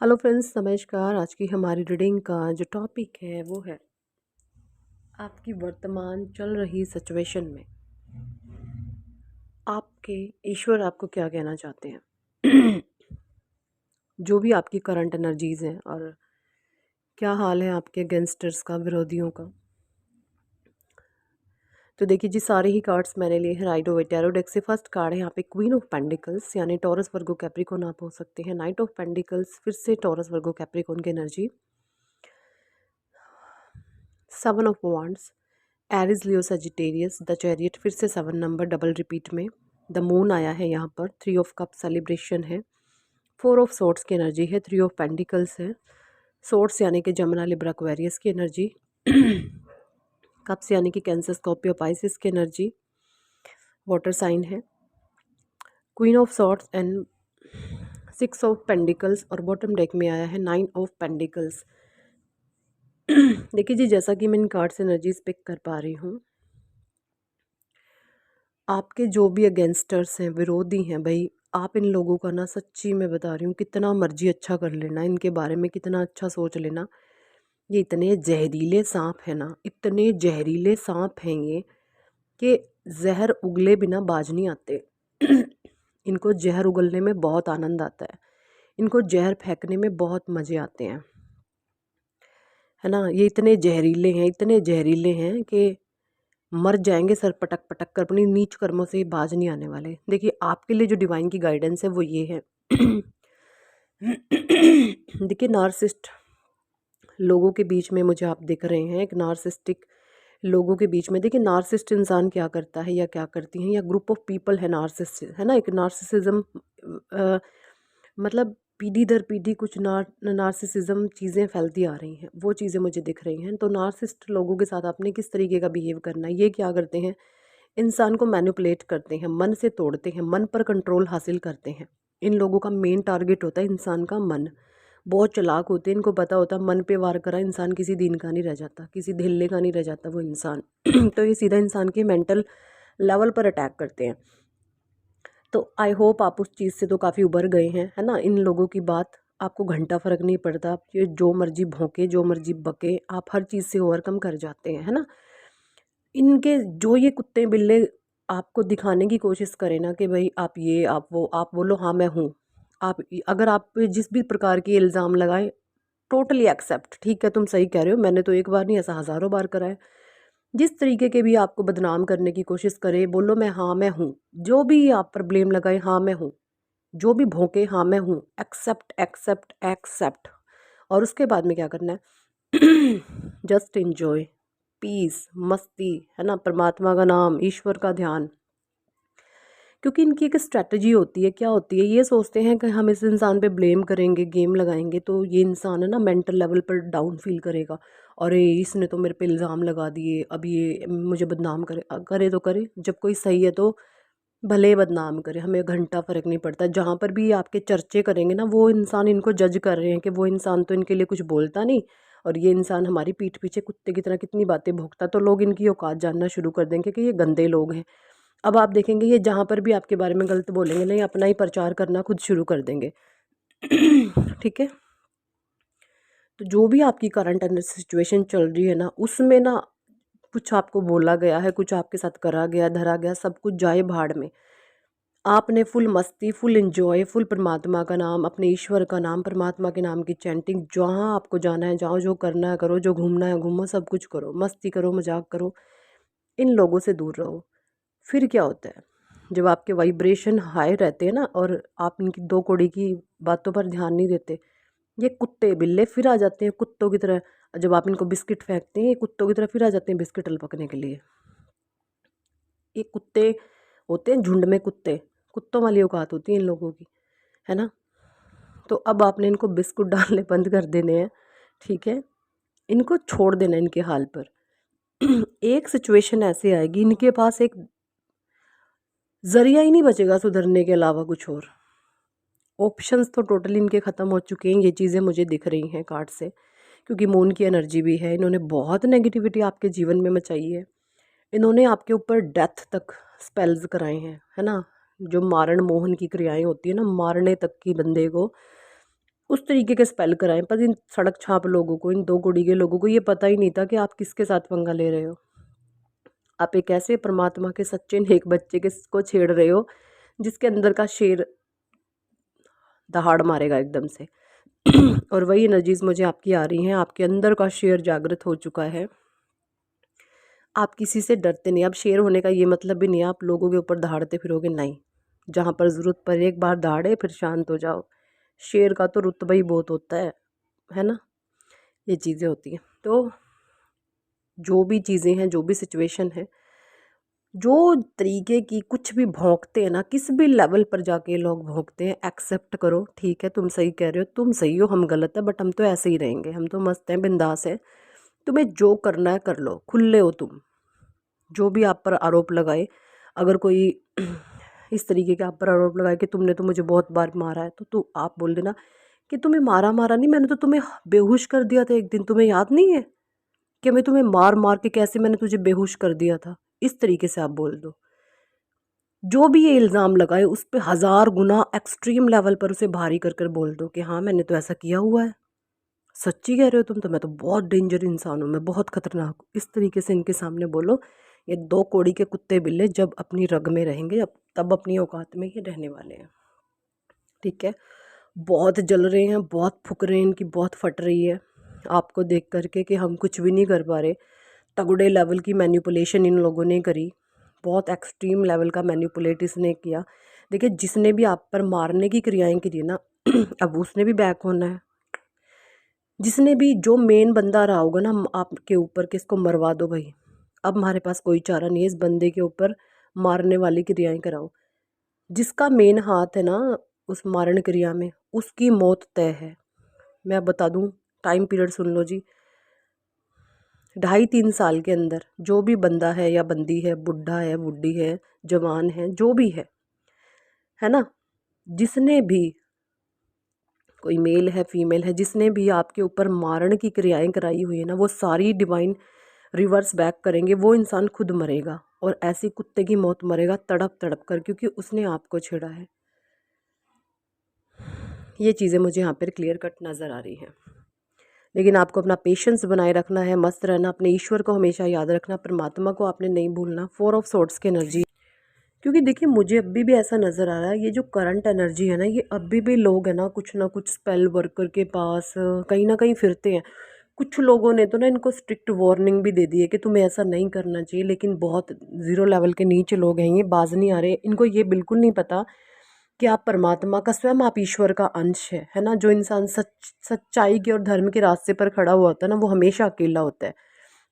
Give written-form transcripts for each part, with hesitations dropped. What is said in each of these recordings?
Hello friends, नमस्कार। आज की हमारी रीडिंग का जो टॉपिक है वो है आपकी वर्तमान चल रही सिचुएशन में आपके ईश्वर आपको क्या कहना चाहते हैं। जो भी आपकी करंट एनर्जीज हैं और क्या हाल है आपके गैंगस्टर्स का, विरोधियों का। तो देखिए जी, सारे ही कार्ड्स मैंने लिए हैं राइट ओवर टैरो डेक से। फर्स्ट कार्ड है यहाँ पे क्वीन ऑफ पेंडिकल्स, यानी टॉरस वर्गो कैप्रिकॉन आप हो सकते हैं। नाइट ऑफ पेंडिकल्स, फिर से टॉरस वर्गो कैप्रिकॉन की energy. Seven of wands, Aries Leo Sagittarius, the chariot, फिर से 7 नंबर डबल रिपीट में। द मून आया है यहाँ पर। 3 ऑफ कप सेलिब्रेशन है। 4 ऑफ सोर्ट्स की एनर्जी है। 3 ऑफ पेंडिकल्स है। सोर्ट्स यानी कि जमुना लिब्रा एक्वेरियस की एनर्जी। कप्स यानी कि कैंसर स्कॉर्पियो पाइसिस की एनर्जी, वाटर साइन है। Queen of swords and 6 of pentacles, और बॉटम डेक में आया है 9 ऑफ पेंडिकल्स। देखिए जी, जैसा कि मैं इन कार्ड्स एनर्जीज पिक कर पा रही हूँ, आपके जो भी अगेंस्टर्स हैं, विरोधी हैं भाई, आप इन लोगों का ना, सच्ची मैं बता रही हूँ, कितना मर्जी अच्छा कर लेना, इनके बारे में कितना अच्छा सोच लेना, ये इतने जहरीले सांप हैं ना, इतने जहरीले सांप हैं ये कि जहर उगले बिना बाज नहीं आते। इनको जहर उगलने में बहुत आनंद आता है, इनको जहर फेंकने में बहुत मज़े आते हैं, है ना। ये इतने जहरीले हैं, इतने जहरीले हैं कि मर जाएंगे सर पटक पटक कर, अपनी नीच कर्मों से बाज नहीं आने वाले। देखिए, आपके लिए जो डिवाइन की गाइडेंस है वो ये है। देखिए, नार्सिस्ट लोगों के बीच में मुझे आप दिख रहे हैं, एक नार्सिस्टिक लोगों के बीच में। देखिए, नार्सिस्ट इंसान क्या करता है या क्या करती हैं, या ग्रुप ऑफ पीपल है नार्सिस्ट, है ना। एक नार्सिसिज्म मतलब पीढ़ी दर पीढ़ी कुछ नार्सिसिज्म चीज़ें फैलती आ रही हैं, वो चीज़ें मुझे दिख रही हैं। तो नार्सिस्ट लोगों के साथ आपने किस तरीके का बिहेव करना है, ये क्या करते हैं, इंसान को मैनिपुलेट करते हैं, मन से तोड़ते हैं, मन पर कंट्रोल हासिल करते हैं। इन लोगों का मेन टारगेट होता है इंसान का मन। बहुत चालाक होते हैं, इनको पता होता है मन पे वार करा इंसान किसी दिन का नहीं रह जाता, किसी धिल्ले का नहीं रह जाता वो इंसान। तो ये सीधा इंसान के मेंटल लेवल पर अटैक करते हैं। तो आई होप आप उस चीज़ से तो काफ़ी उबर गए हैं, है ना। इन लोगों की बात आपको घंटा फ़र्क नहीं पड़ता, आप ये जो मर्जी भौंके, जो मर्जी बके, आप हर चीज़ से ओवरकम कर जाते हैं, है ना। इनके जो ये कुत्ते बिल्ले आपको दिखाने की कोशिश करें ना कि भाई आप ये, आप वो, आप बोलो हाँ मैं हूँ, अगर आप पे जिस भी प्रकार की इल्ज़ाम लगाए, टोटली एक्सेप्ट, ठीक है तुम सही कह रहे हो, मैंने तो एक बार नहीं ऐसा हज़ारों बार करा है। जिस तरीके के भी आपको बदनाम करने की कोशिश करे, बोलो मैं हाँ मैं हूँ, जो भी आप पर ब्लेम लगाए हाँ मैं हूँ, जो भी भौंके हाँ मैं हूँ, एक्सेप्ट एक्सेप्ट एक्सेप्ट। और उसके बाद में क्या करना है? जस्ट इंजॉय, पीस, मस्ती, है ना, परमात्मा का नाम, ईश्वर का ध्यान। क्योंकि इनकी एक स्ट्रैटेजी होती है, क्या होती है, ये सोचते हैं कि हम इस इंसान पे ब्लेम करेंगे, गेम लगाएंगे तो ये इंसान है ना मेंटल लेवल पर डाउन फील करेगा। अरे इसने तो मेरे पे इल्ज़ाम लगा दिए, अब ये मुझे बदनाम करे, करे तो करे, जब कोई सही है तो भले बदनाम करे, हमें घंटा फ़र्क नहीं पड़ता। जहाँ पर भी आपके चर्चे करेंगे ना, वो इंसान इनको जज कर रहे हैं कि वो इंसान तो इनके लिए कुछ बोलता नहीं, और ये इंसान हमारी पीठ पीछे कुत्ते की तरह कितनी बातें भोंकता, तो लोग इनकी औकात जानना शुरू कर देंगे कि ये गंदे लोग हैं। अब आप देखेंगे ये जहाँ पर भी आपके बारे में गलत बोलेंगे ना, ये अपना ही प्रचार करना खुद शुरू कर देंगे। ठीक है। तो जो भी आपकी करंट सिचुएशन चल रही है ना, उसमें ना कुछ आपको बोला गया है, कुछ आपके साथ करा गया, धरा गया, सब कुछ जाए भाड़ में। आपने फुल मस्ती, फुल एंजॉय, फुल परमात्मा का नाम, अपने ईश्वर का नाम, परमात्मा के नाम की चैंटिंग, जहाँ आपको जाना है जाओ, जो करना है करो, जो घूमना है घूमो, सब कुछ करो, मस्ती करो, मजाक करो, इन लोगों से दूर रहो। फिर क्या होता है, जब आपके वाइब्रेशन हाई रहते हैं ना, और आप इनकी दो कौड़ी की बातों पर ध्यान नहीं देते, ये कुत्ते बिल्ले फिर आ जाते हैं कुत्तों की तरह। जब आप इनको बिस्किट फेंकते हैं, ये कुत्तों की तरह फिर आ जाते हैं बिस्किट अलपकने के लिए। ये कुत्ते होते हैं झुंड में, कुत्ते, कुत्तों वाली औकात होती है इन लोगों की, है ना। तो अब आपने इनको बिस्कुट डालने बंद कर देने हैं, ठीक है, इनको छोड़ देना इनके हाल पर। एक सिचुएशन ऐसे आएगी, इनके पास एक जरिया ही नहीं बचेगा सुधरने के अलावा कुछ और। ऑप्शंस तो टोटली इनके ख़त्म हो चुके हैं, ये चीज़ें मुझे दिख रही हैं कार्ड से, क्योंकि मून की एनर्जी भी है। इन्होंने बहुत नेगेटिविटी आपके जीवन में मचाई है, इन्होंने आपके ऊपर डेथ तक स्पेल्स कराए हैं, है ना। जो मारण मोहन की क्रियाएं होती है ना, मारने तक की बंदे को, उस तरीके के स्पेल कराएं। पर इन सड़क छाप लोगों को, इन 2 कौड़ी के लोगों को ये पता ही नहीं था कि आप किसके साथ पंगा ले रहे हो। आप एक ऐसे परमात्मा के सच्चे नेक बच्चे के को छेड़ रहे हो जिसके अंदर का शेर दहाड़ मारेगा एकदम से। और वही एनर्जीज मुझे आपकी आ रही हैं, आपके अंदर का शेर जागृत हो चुका है। आप किसी से डरते नहीं। अब शेर होने का ये मतलब भी नहीं है आप लोगों के ऊपर दहाड़ते फिरोगे, नहीं। जहाँ पर ज़रूरत पर एक बार दहाड़े फिर शांत हो जाओ। शेर का तो रुतबा ही बहुत होता है ना। ये चीज़ें होती हैं। तो जो भी चीज़ें हैं, जो भी सिचुएशन है, जो तरीके की कुछ भी भौंकते हैं ना, किस भी लेवल पर जाके लोग भौंकते हैं, एक्सेप्ट करो। ठीक है, तुम सही कह रहे हो, तुम सही हो, हम गलत है, बट हम तो ऐसे ही रहेंगे, हम तो मस्त हैं, बिंदास हैं। तुम्हें जो करना है कर लो, खुले हो तुम। जो भी आप पर आरोप लगाए, अगर कोई इस तरीके के आप पर आरोप लगाए कि तुमने तो मुझे बहुत बार मारा है, तो आप बोल देना कि तुम्हें मारा मारा नहीं, मैंने तो तुम्हें बेहोश कर दिया था एक दिन, तुम्हें याद नहीं है कि मैं तुम्हें मार मार के कैसे मैंने तुझे बेहोश कर दिया था। इस तरीके से आप बोल दो। जो भी ये इल्ज़ाम लगाए उस पे 1000 गुना एक्सट्रीम लेवल पर उसे भारी कर कर बोल दो कि हाँ मैंने तो ऐसा किया हुआ है, सच्ची कह रहे हो तुम तो, मैं तो बहुत डेंजर इंसान हूँ, मैं बहुत खतरनाक हूँ। इस तरीके से इनके सामने बोलो। ये 2 कौड़ी के कुत्ते बिल्ले जब अपनी रग में रहेंगे तब अपनी औकात में ये रहने वाले हैं। ठीक है, बहुत जल रहे हैं, बहुत फुक रहे हैं, इनकी बहुत फट रही है आपको देख करके कि हम कुछ भी नहीं कर पा रहे। तगड़े लेवल की मैनिपुलेशन इन लोगों ने करी, बहुत एक्सट्रीम लेवल का मैनिपुलेट इसने किया। देखिए, जिसने भी आप पर मारने की क्रियाएं करी ना अब उसने भी बैक होना है। जिसने भी, जो मेन बंदा रहा होगा ना आपके ऊपर कि इसको मरवा दो भाई, अब हमारे पास कोई चारा नहीं है, इस बंदे के ऊपर मारने वाली क्रियाएं कराओ। जिसका मेन हाथ है ना उस मारण क्रिया में, उसकी मौत तय है। मैं बता दूं, टाइम पीरियड सुन लो जी। 2.5-3 साल के अंदर जो भी बंदा है या बंदी है, बुढ़ा है, बुढ़ी है, जवान है, जो भी है ना, जिसने भी, कोई मेल है फीमेल है, जिसने भी आपके ऊपर मारण की क्रियाएं कराई हुई है ना, वो सारी डिवाइन रिवर्स बैक करेंगे। वो इंसान खुद मरेगा और ऐसी कुत्ते की मौत मरेगा तड़प तड़प कर, क्योंकि उसने आपको छेड़ा है। ये चीज़ें मुझे यहाँ पर क्लियर कट नज़र आ रही हैं। लेकिन आपको अपना पेशेंस बनाए रखना है, मस्त रहना, अपने ईश्वर को हमेशा याद रखना, परमात्मा को आपने नहीं भूलना। 4 ऑफ सोर्ड्स की एनर्जी, क्योंकि देखिए मुझे अभी भी ऐसा नज़र आ रहा है, ये जो करंट एनर्जी है ना, ये अभी भी लोग है ना कुछ स्पेल वर्कर के पास कहीं ना कहीं फिरते हैं। कुछ लोगों ने तो ना इनको स्ट्रिक्ट वार्निंग भी दे दी है कि तुम्हें ऐसा नहीं करना चाहिए, लेकिन बहुत ज़ीरो लेवल के नीचे लोग हैं, ये बाज नहीं आ रहे। इनको ये बिल्कुल नहीं पता कि आप परमात्मा का, स्वयं आप ईश्वर का अंश है ना। जो इंसान सच्चाई के और धर्म के रास्ते पर खड़ा हुआ होता है ना, वो हमेशा अकेला होता है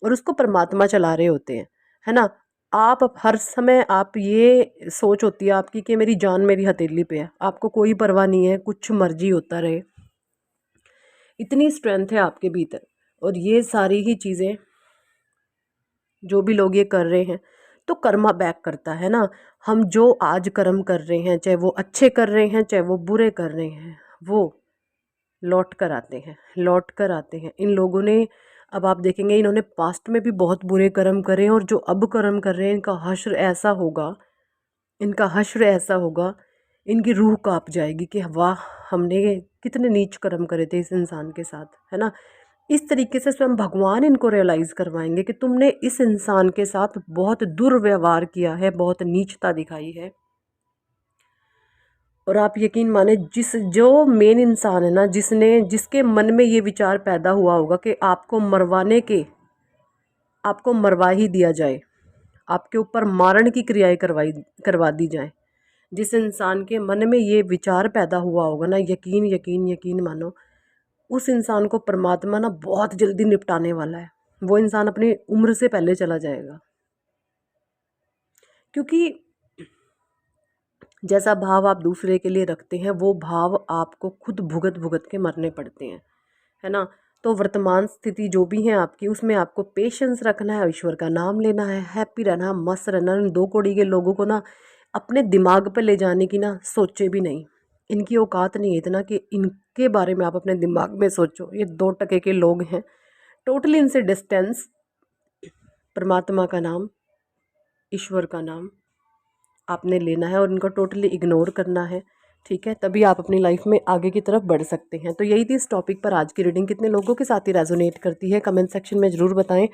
और उसको परमात्मा चला रहे होते हैं, है ना। आप हर समय, आप ये सोच होती है आपकी कि मेरी जान मेरी हथेली पे है, आपको कोई परवाह नहीं है, कुछ मर्जी होता रहे। इतनी स्ट्रेंथ है आपके भीतर। और ये सारी ही चीज़ें जो भी लोग ये कर रहे हैं, तो कर्मा बैक करता है ना। हम जो आज कर्म कर रहे हैं, चाहे वो अच्छे कर रहे हैं चाहे वो बुरे कर रहे हैं, वो लौट कर आते हैं, लौट कर आते हैं। इन लोगों ने, अब आप देखेंगे, इन्होंने पास्ट में भी बहुत बुरे कर्म करे हैं, और जो अब कर्म कर रहे हैं इनका हश्र ऐसा होगा, इनका हश्र ऐसा होगा, इनकी रूह कांप जाएगी कि वाह, हमने कितने नीच कर्म करे थे इस इंसान के साथ, है ना। इस तरीके से स्वयं भगवान इनको रियलाइज़ करवाएंगे कि तुमने इस इंसान के साथ बहुत दुर्व्यवहार किया है, बहुत नीचता दिखाई है। और आप यकीन माने, जो मेन इंसान है ना, जिसके मन में ये विचार पैदा हुआ होगा कि आपको मरवा ही दिया जाए, आपके ऊपर मारण की क्रियाएं करवा दी जाए, जिस इंसान के मन में ये विचार पैदा हुआ होगा ना, यकीन यकीन यकीन मानो, उस इंसान को परमात्मा ना बहुत जल्दी निपटाने वाला है। वो इंसान अपनी उम्र से पहले चला जाएगा, क्योंकि जैसा भाव आप दूसरे के लिए रखते हैं, वो भाव आपको खुद भुगत भुगत के मरने पड़ते हैं, है ना। तो वर्तमान स्थिति जो भी है आपकी, उसमें आपको पेशेंस रखना है, ईश्वर का नाम लेना है, हैप्पी रहना, मस्त रहना। इन 2 कौड़ी के लोगों को ना अपने दिमाग पर ले जाने की ना सोचे भी नहीं। इनकी औकात नहीं है इतना कि इनके बारे में आप अपने दिमाग में सोचो। ये 2 टके के लोग हैं, टोटली इनसे डिस्टेंस। परमात्मा का नाम, ईश्वर का नाम आपने लेना है और इनको टोटली इग्नोर करना है। ठीक है, तभी आप अपनी लाइफ में आगे की तरफ बढ़ सकते हैं। तो यही थी इस टॉपिक पर आज की रीडिंग। कितने लोगों के साथ ही रेजोनेट करती है कमेंट सेक्शन में ज़रूर बताएं।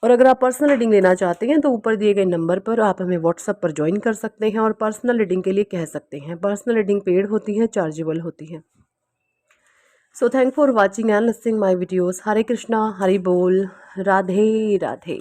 और अगर आप पर्सनल रीडिंग लेना चाहते हैं तो ऊपर दिए गए नंबर पर आप हमें व्हाट्सएप पर ज्वाइन कर सकते हैं और पर्सनल रीडिंग के लिए कह सकते हैं। पर्सनल रीडिंग पेड होती है, चार्जेबल होती है। So thank for watching and listening my videos. Hare Krishna, Hari बोल, राधे राधे।